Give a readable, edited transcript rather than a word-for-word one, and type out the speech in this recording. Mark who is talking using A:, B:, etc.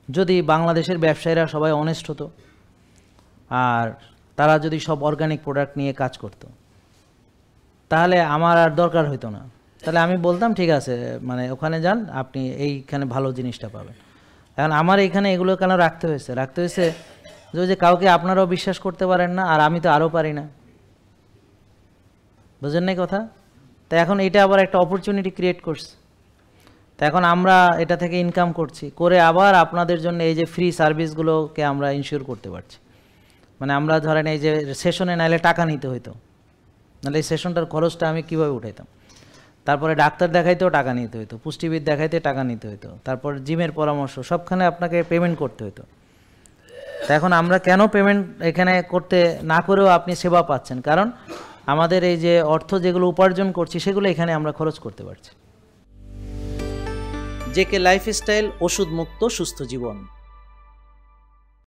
A: যদি বাংলাদেশের ব্যবসায়ীরা সবাই অনেস্ট হতো আর তারা যদি সব অর্গানিক প্রোডাক্ট নিয়ে কাজ করত, তাহলে আমার আর দরকার হইতো না। তাহলে আমি বলতাম ঠিক আছে, মানে ওখানে যান, আপনি এইখানে ভালো জিনিসটা পাবেন। এখন আমার এইখানে এগুলো কেন রাখতে হয়েছে যে কাউকে আপনারাও বিশ্বাস করতে পারেন না, আর আমি তো আরও পারি না। বুঝেন নাই কথা? তা এখন এটা আবার একটা অপরচুনিটি ক্রিয়েট করছে। তা এখন আমরা এটা থেকে ইনকাম করছি, করে আবার আপনাদের জন্য এই যে ফ্রি সার্ভিসগুলোকে আমরা ইনশিওর করতে পারছি। মানে আমরা ধরেন এই যে সেশনে নাইলে টাকা নিতে হইতো, নাহলে এই সেশনটার খরচটা আমি কীভাবে উঠাইতাম। তারপরে ডাক্তার দেখাইতেও টাকা নিতে হইতো, পুষ্টিবিদ দেখাইতে টাকা নিতে হইতো, তারপর জিমের পরামর্শ, সবখানে আপনাকে পেমেন্ট করতে হইতো। তা এখন আমরা কেন পেমেন্ট এখানে করতে না করেও আপনি সেবা পাচ্ছেন? কারণ আমাদের এই যে অর্থ যেগুলো উপার্জন করছি সেগুলো এখানে আমরা খরচ করতে পারছি। জেকে লাইফস্টাইল, ওষুধ মুক্ত সুস্থ জীবন।